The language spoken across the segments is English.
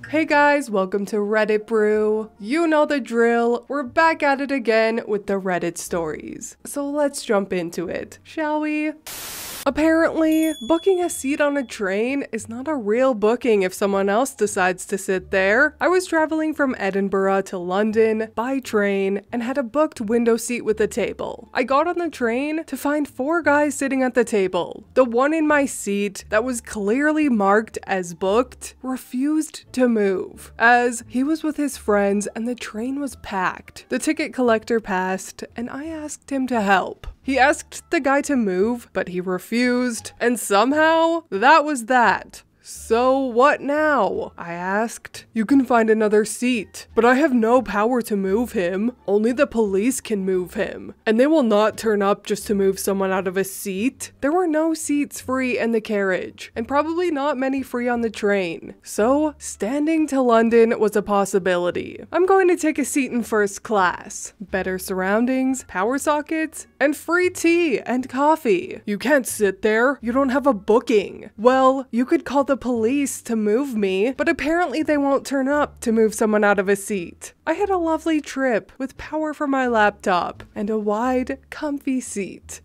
Hey guys, welcome to Reddit Brew. You know the drill. We're back at it again with the Reddit stories. So let's jump into it, shall we? Apparently, booking a seat on a train is not a real booking if someone else decides to sit there. I was traveling from Edinburgh to London by train and had a booked window seat with a table. I got on the train to find 4 guys sitting at the table. The one in my seat that was clearly marked as booked refused to move, as he was with his friends and the train was packed. The ticket collector passed and I asked him to help. He asked the guy to move, but he refused, and somehow, that was that. So what now? I asked. You can find another seat, but I have no power to move him. Only the police can move him, and they will not turn up just to move someone out of a seat. There were no seats free in the carriage, and probably not many free on the train. So standing to London was a possibility. I'm going to take a seat in first class. Better surroundings, power sockets, and free tea and coffee. You can't sit there. You don't have a booking. Well, you could call the police to move me, but apparently they won't turn up to move someone out of a seat. I had a lovely trip with power for my laptop and a wide, comfy seat.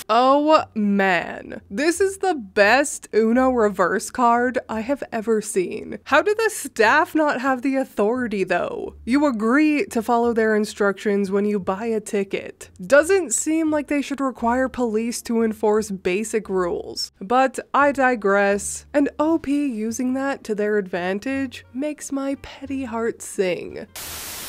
Oh man, this is the best Uno reverse card I have ever seen. How do the staff not have the authority though? You agree to follow their instructions when you buy a ticket. Doesn't seem like they should require police to enforce basic rules. But I digress, and OP using that to their advantage makes my petty heart sing.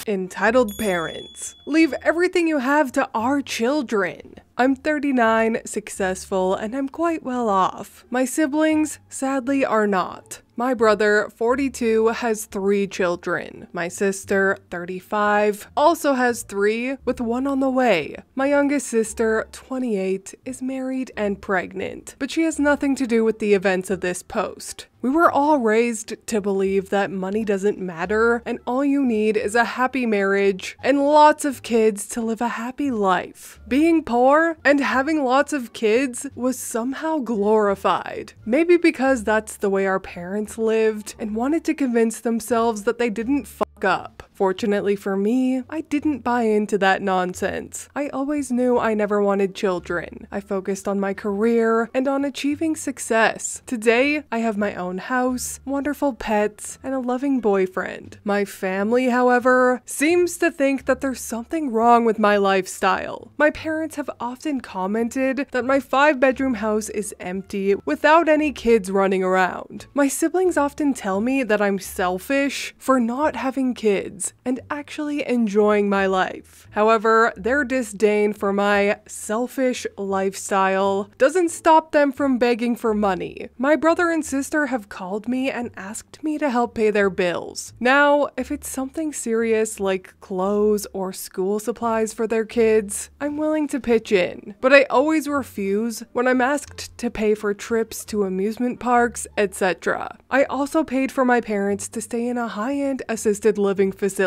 Entitled parents. Leave everything you have to our children. I'm 39, successful, and I'm quite well off. My siblings, sadly, are not. My brother, 42, has 3 children. My sister, 35, also has 3, with 1 on the way. My youngest sister, 28, is married and pregnant, but she has nothing to do with the events of this post. We were all raised to believe that money doesn't matter and all you need is a happy marriage and lots of kids to live a happy life. Being poor and having lots of kids was somehow glorified. Maybe because that's the way our parents lived and wanted to convince themselves that they didn't fuck up. Fortunately for me, I didn't buy into that nonsense. I always knew I never wanted children. I focused on my career and on achieving success. Today, I have my own house, wonderful pets, and a loving boyfriend. My family, however, seems to think that there's something wrong with my lifestyle. My parents have often commented that my 5-bedroom house is empty without any kids running around. My siblings often tell me that I'm selfish for not having kids and actually enjoying my life. However, their disdain for my selfish lifestyle doesn't stop them from begging for money. My brother and sister have called me and asked me to help pay their bills. Now, if it's something serious like clothes or school supplies for their kids, I'm willing to pitch in. But I always refuse when I'm asked to pay for trips to amusement parks, etc. I also paid for my parents to stay in a high-end assisted living facility.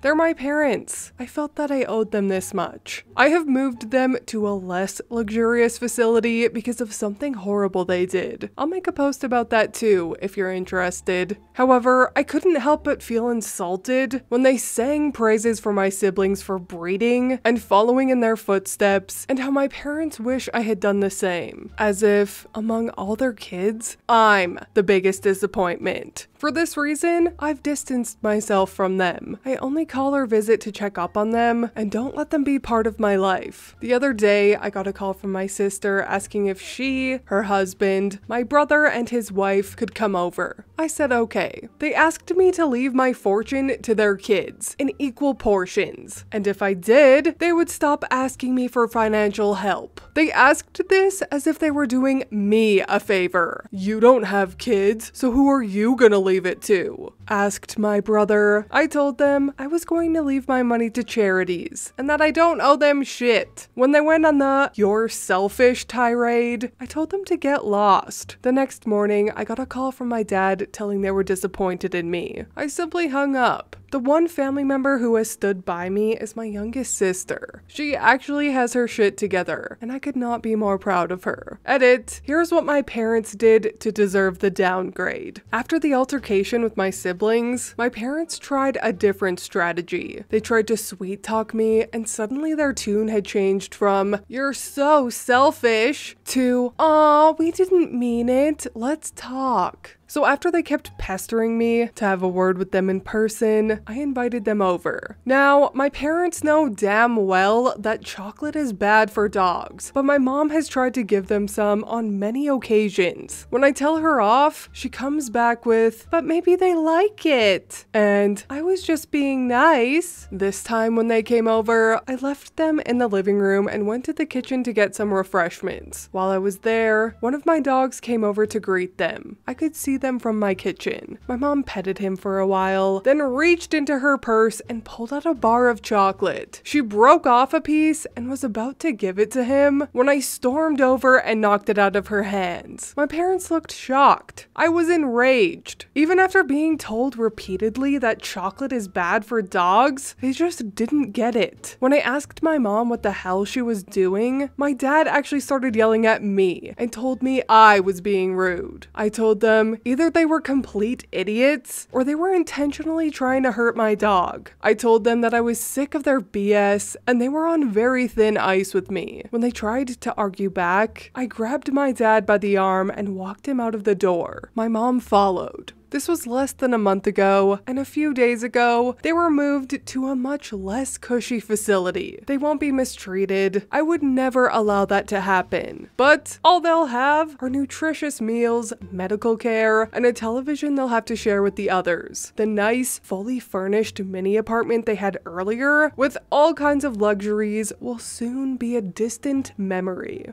They're my parents. I felt that I owed them this much. I have moved them to a less luxurious facility because of something horrible they did. I'll make a post about that too, if you're interested. However, I couldn't help but feel insulted when they sang praises for my siblings for breeding and following in their footsteps, and how my parents wish I had done the same. As if, among all their kids, I'm the biggest disappointment. For this reason, I've distanced myself from them. I only call or visit to check up on them and don't let them be part of my life. The other day, I got a call from my sister asking if she, her husband, my brother, and his wife could come over. I said okay. They asked me to leave my fortune to their kids in equal portions, and if I did, they would stop asking me for financial help. They asked this as if they were doing me a favor. You don't have kids, so who are you gonna leave it to? Asked my brother. I told them I was going to leave my money to charities and that I don't owe them shit. When they went on the "you're selfish" tirade, I told them to get lost. The next morning, I got a call from my dad telling they were disappointed in me. I simply hung up. The one family member who has stood by me is my youngest sister. She actually has her shit together, and I could not be more proud of her. Edit, here's what my parents did to deserve the downgrade. After the altercation with my siblings, my parents tried a different strategy. They tried to sweet talk me, and suddenly their tune had changed from, "You're so selfish," to, "Aw, we didn't mean it, let's talk." So after they kept pestering me to have a word with them in person, I invited them over. Now, my parents know damn well that chocolate is bad for dogs, but my mom has tried to give them some on many occasions. When I tell her off, she comes back with, "But maybe they like it." And I was just being nice. This time when they came over, I left them in the living room and went to the kitchen to get some refreshments. While I was there, one of my dogs came over to greet them. I could see them from my kitchen. My mom petted him for a while, then reached into her purse and pulled out a bar of chocolate. She broke off a piece and was about to give it to him when I stormed over and knocked it out of her hands. My parents looked shocked. I was enraged. Even after being told repeatedly that chocolate is bad for dogs, they just didn't get it. When I asked my mom what the hell she was doing, my dad actually started yelling at me and told me I was being rude. I told them either they were complete idiots or they were intentionally trying to hurt my dog. I told them that I was sick of their BS and they were on very thin ice with me. When they tried to argue back, I grabbed my dad by the arm and walked him out of the door. My mom followed. This was less than a month ago, and a few days ago, they were moved to a much less cushy facility. They won't be mistreated. I would never allow that to happen. But all they'll have are nutritious meals, medical care, and a television they'll have to share with the others. The nice, fully furnished mini apartment they had earlier, with all kinds of luxuries, will soon be a distant memory.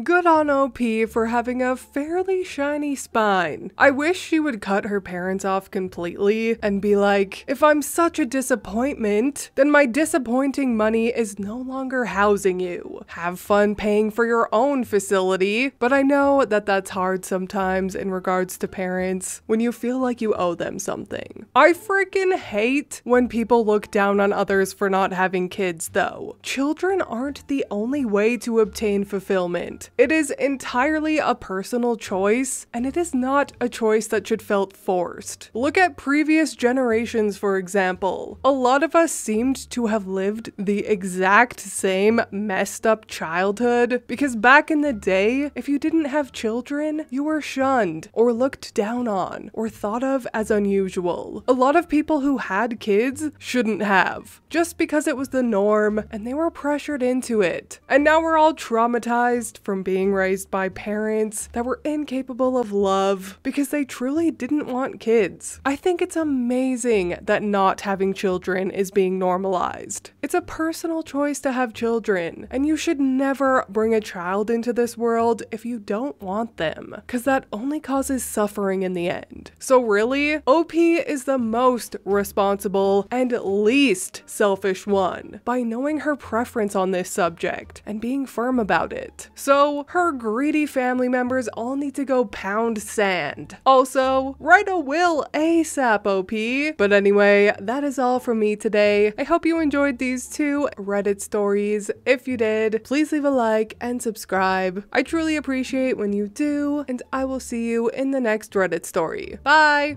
Good on OP for having a fairly shiny spine. I wish she would cut her parents off completely and be like, if I'm such a disappointment, then my disappointing money is no longer housing you. Have fun paying for your own facility. But I know that that's hard sometimes in regards to parents when you feel like you owe them something. I freaking hate when people look down on others for not having kids though. Children aren't the only way to obtain fulfillment. It is entirely a personal choice, and it is not a choice that should feel forced. Look at previous generations, for example. A lot of us seemed to have lived the exact same messed up childhood because back in the day, if you didn't have children, you were shunned or looked down on or thought of as unusual. A lot of people who had kids shouldn't have, just because it was the norm and they were pressured into it. And now we're all traumatized from being raised by parents that were incapable of love because they truly didn't want kids. I think it's amazing that not having children is being normalized. It's a personal choice to have children, and you should never bring a child into this world if you don't want them, because that only causes suffering in the end. So really, OP is the most responsible and least selfish one by knowing her preference on this subject and being firm about it. So her greedy family members all need to go pound sand. Also, write a will ASAP, OP. But anyway, that is all from me today. I hope you enjoyed these 2 Reddit stories. If you did, please leave a like and subscribe. I truly appreciate when you do, and I will see you in the next Reddit story. Bye!